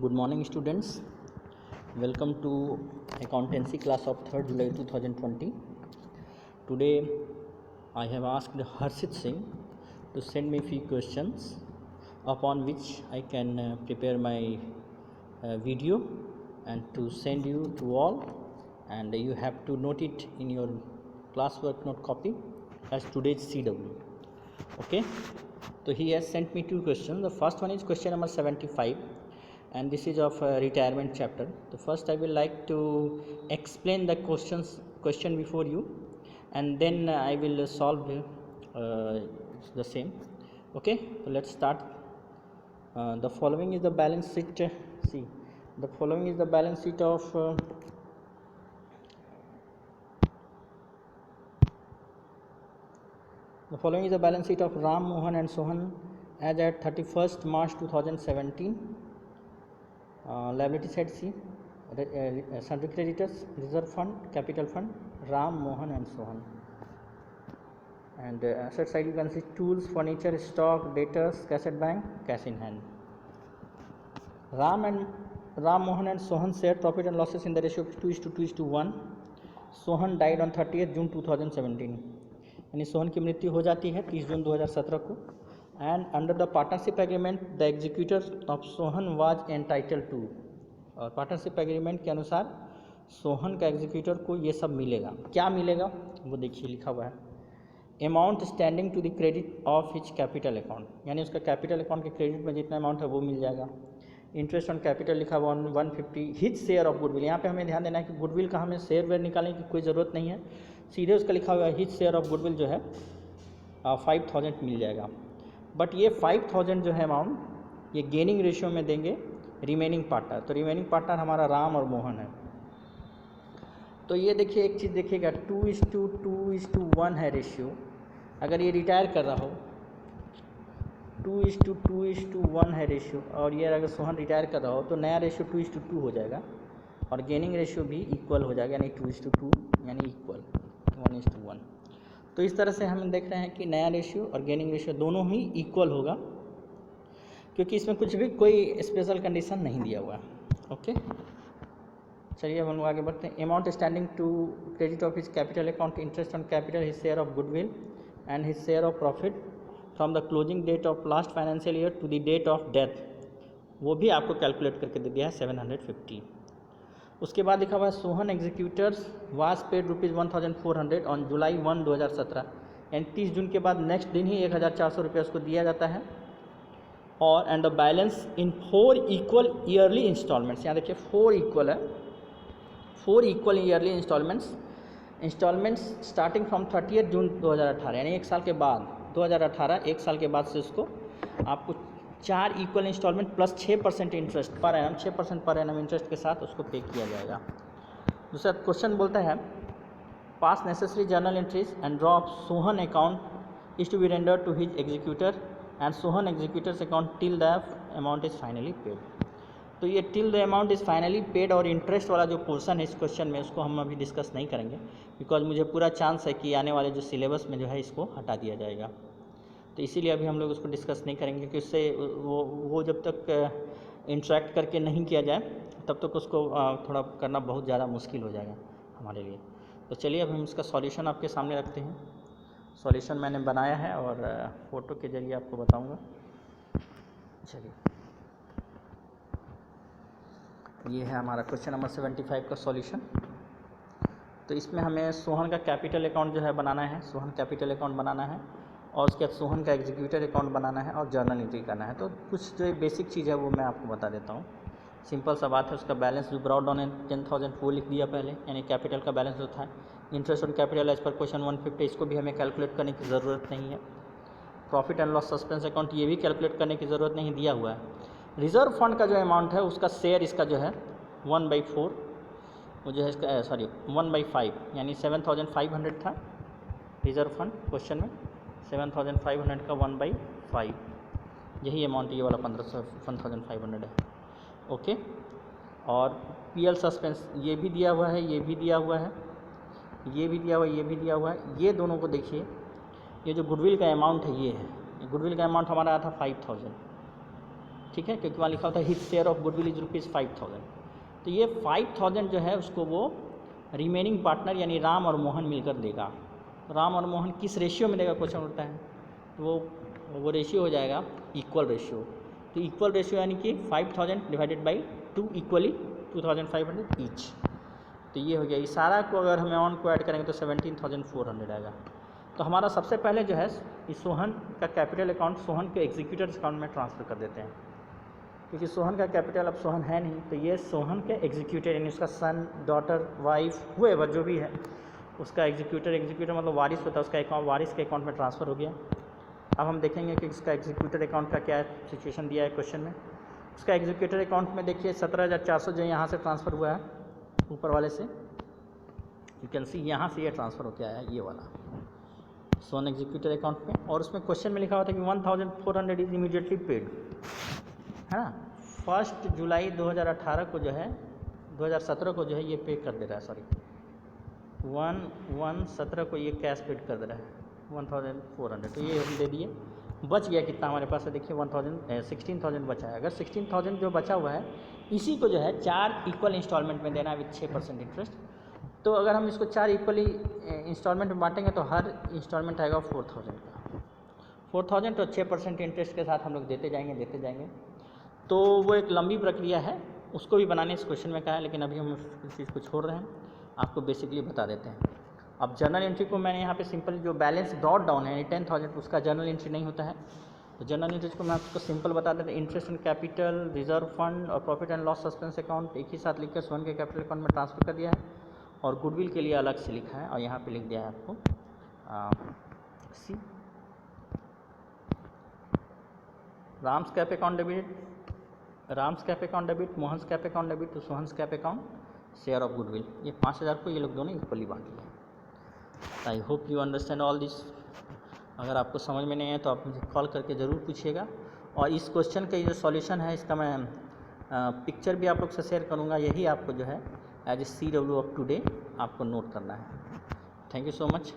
Good morning, students. Welcome to accountancy class of 3rd July 2020. Today, I have asked Harshit Singh to send me few questions upon which I can prepare my video and to send you to all, and you have to note it in your classwork note copy as today's CW. Okay, so he has sent me two questions. The first one is question number 75, and this is of retirement chapter. So first I will like to explain the question before you, and then I will solve the same. Okay, so let's start. The following is the balance sheet. See, the following is the balance sheet of the following is the balance sheet of Ram, Mohan and Sohan as at 31st March 2017. Liability side, see, sundry creditors, reserve fund, capital fund, Ram, Mohan and Sohan. And asset side you can see tools, furniture, stock, debtors, cash at bank, cash in hand. Ram, Mohan and Sohan share profit and losses in the ratio of 2:2:1. Sohan died on 30th June 2017. यानी सोहन की मृत्यु हो जाती है 30 जून 2017 को. And under the partnership agreement the executor of Sohan was entitled to, और partnership agreement के अनुसार सोहन का एग्जीक्यूटर को ये सब मिलेगा. क्या मिलेगा वो देखिए लिखा हुआ है. Amount standing to the credit of his capital account, यानी उसका कैपिटल अकाउंट के क्रेडिट में जितना अमाउंट है वो मिल जाएगा. इंटरेस्ट ऑन कैपिटल लिखा हुआ 150. हिज शेयर ऑफ गुडविल, यहाँ पे हमें ध्यान देना है कि गुडविल का हमें शेयर वेयर निकालने की कोई ज़रूरत नहीं है, सीधे उसका लिखा हुआ है हिज शेयर ऑफ गुडविल जो है 5000 मिल जाएगा. बट ये 5000 जो है अमाउंट ये गेनिंग रेशियो में देंगे रिमेनिंग पार्टनर. तो रिमेनिंग पार्टनर हमारा राम और मोहन है. तो ये देखिए एक चीज़ देखिएगा 2:2:1 है रेशियो. अगर ये रिटायर कर रहा हो 2:2:1 है रेशियो, और ये अगर सोहन रिटायर कर रहा हो तो नया रेशियो 2:2 हो जाएगा और गेनिंग रेशियो भी इक्वल हो जाएगा, यानी 2:2 यानी इक्वल 1:1. तो इस तरह से हम देख रहे हैं कि नया रेशियो और गेनिंग रेशियो दोनों ही इक्वल होगा, क्योंकि इसमें कुछ भी कोई स्पेशल कंडीशन नहीं दिया हुआ है. ओके, चलिए अब हम आगे बढ़ते हैं. Amount standing to credit of his capital account, interest on capital, his share of goodwill and his share of profit from the closing date of last financial year to the date of death, वो भी आपको calculate करके दे दिया है 750. उसके बाद लिखा हुआ है Sohan executors was paid ₹1400 on July 1, 2017, यानी 30 जून के बाद नेक्स्ट दिन ही 1400 रुपये उसको दिया जाता है. और and the balance in 4 equal yearly instalments, यहाँ देखिए 4 इक्वल है, 4 equal yearly instalments starting from 30 June 2018, यानी एक साल के बाद 2018 एक साल के बाद से उसको आपको 4 equal instalment plus 6% interest per annum, 6% per annum interest के साथ उसको पे किया जाएगा. दूसरा क्वेश्चन बोलता है pass necessary journal entries and draw of Sohan account is to be render to his executor and Sohan executor's account till the amount is finally paid. तो ये till the amount is finally paid और interest वाला जो portion है इस question में उसको हम अभी डिस्कस नहीं करेंगे, बिकॉज मुझे पूरा चांस है कि आने वाले जो सिलेबस में जो है इसको हटा दिया जाएगा. तो इसीलिए अभी हम लोग उसको डिस्कस नहीं करेंगे कि उससे वो जब तक इंटरेक्ट करके नहीं किया जाए तब तक उसको थोड़ा करना बहुत ज़्यादा मुश्किल हो जाएगा हमारे लिए. तो चलिए अब हम इसका सॉल्यूशन आपके सामने रखते हैं. सॉल्यूशन मैंने बनाया है और फ़ोटो के ज़रिए आपको बताऊंगा. चलिए, ये है हमारा क्वेश्चन नंबर 75 का सॉल्यूशन. तो इसमें हमें सोहन का कैपिटल अकाउंट जो है बनाना है, सोहन कैपिटल अकाउंट बनाना है, और उसके बाद सोहन का एग्जीक्यूटर अकाउंट बनाना है और जर्नल एंट्री करना है. तो कुछ जो बेसिक चीज़ है वो मैं आपको बता देता हूँ. सिंपल सा बात है. उसका बैलेंस जो ब्रॉड डाउन है 10,000 वो लिख दिया पहले, यानी कैपिटल का बैलेंस जो था. Interest on capital as per question 150, इसको भी हमें कैलकुलेट करने की ज़रूरत नहीं है. Profit and loss suspense account ये भी कैलकुलेट करने की ज़रूरत नहीं दिया हुआ है. रिजर्व फंड का जो अमाउंट है उसका शेयर इसका जो है 1/4 वो जो है इसका 1/5, यानी 7,500 था रिजर्व फंड क्वेश्चन में. 7,500 का 1/5 यही अमाउंट ये वाला 1,500 है. ओके, और PL सस्पेंस ये भी दिया हुआ है, ये भी दिया हुआ है, ये भी दिया हुआ है, ये भी दिया हुआ है. ये दोनों को देखिए, ये जो गुडविल का अमाउंट है ये है, गुडविल का अमाउंट हमारा आया था 5,000. ठीक है, क्योंकि वहाँ लिखा होता है his share of goodwill is ₹5000। तो ये 5000 जो है उसको वो रिमेनिंग पार्टनर यानी राम और मोहन मिलकर देगा। राम और मोहन किस रेशियो में देगा क्वेश्चन होता है, तो वो रेशियो हो जाएगा इक्वल रेशियो। तो इक्वल रेशियो यानी कि 5000 डिवाइडेड बाई 2 इक्वली 2500 ईच। तो ये हो गया। इस सारा को अगर हम अमाउंट को ऐड करेंगे तो 17400 आएगा। तो हमारा सबसे पहले जो है इस सोहन का कैपिटल अकाउंट सोहन के एग्जीक्यूटर्स अकाउंट में ट्रांसफ़र कर देते हैं, क्योंकि सोहन का कैपिटल अब सोहन है नहीं, तो ये सोहन के एग्जीक्यूटर यानी उसका सन, डॉटर, वाइफ, हुएवर जो भी है उसका एग्जीक्यूटर मतलब वारिस होता है, उसका अकाउंट वारिस के अकाउंट में ट्रांसफ़र हो गया। अब हम देखेंगे कि इसका एग्जीक्यूटर अकाउंट का क्या सिचुएशन दिया है क्वेश्चन में। उसका एग्जीक्यूटर अकाउंट में देखिए 17400 जो यहाँ से ट्रांसफ़र हुआ है ऊपर वाले से, यू कैन सी यहाँ से ये ट्रांसफ़र होकर आया है ये वाला सोन एग्जीक्यूटर अकाउंट में। और उसमें क्वेश्चन में लिखा हुआ था कि 1400 इज इमीडिएटली पेड, है ना। 1 जुलाई 2018 को जो है 2017 को जो है ये पे कर दे रहा है, सॉरी 1/1/17 को ये कैश पेड कर दे रहा है 1400। तो ये हम दे दिए। बच गया कितना हमारे पास है, देखिए 16,000 बचा है। अगर 16,000 जो बचा हुआ है इसी को जो है 4 इक्वल इंस्टॉलमेंट में देना है विथ 6% इंटरेस्ट। तो अगर हम इसको 4 इक्वली इंस्टॉलमेंट में बांटेंगे तो हर इंस्टॉलमेंट आएगा 4000 का। 4000 तो 6% इंटरेस्ट के साथ हम लोग देते जाएंगे। तो वो एक लंबी प्रक्रिया है, उसको भी बनाने इस क्वेश्चन में कहा है, लेकिन अभी हम उस चीज़ को छोड़ रहे हैं, आपको बेसिकली बता देते हैं। अब जर्नल एंट्री को मैंने यहाँ पे सिंपल जो बैलेंस डॉट डाउन है 10,000 उसका जर्नल एंट्री नहीं होता है, तो जर्नल एंट्री को मैं आपको सिंपल बता देता हूँ। Interest and capital, reserve fund और profit and loss suspense account एक ही साथ लिखकर सोहन के कैपिटल अकाउंट में ट्रांसफ़र कर दिया है, और गुडविल के लिए अलग से लिखा है और यहाँ पे लिख दिया है आपको see Ram's cap account debit, Mohan's cap account debit to Sohan's cap account share of goodwill. ये 5000 को ये लोग दोनों इक्वली बांट लिया। I hope you understand all this. अगर आपको समझ में नहीं है तो आप मुझे कॉल करके ज़रूर पूछिएगा। और इस क्वेश्चन का ये जो सॉल्यूशन है इसका मैं पिक्चर भी आप लोग से शेयर करूँगा, यही आपको जो है as a CW of today आपको नोट करना है। Thank you so much.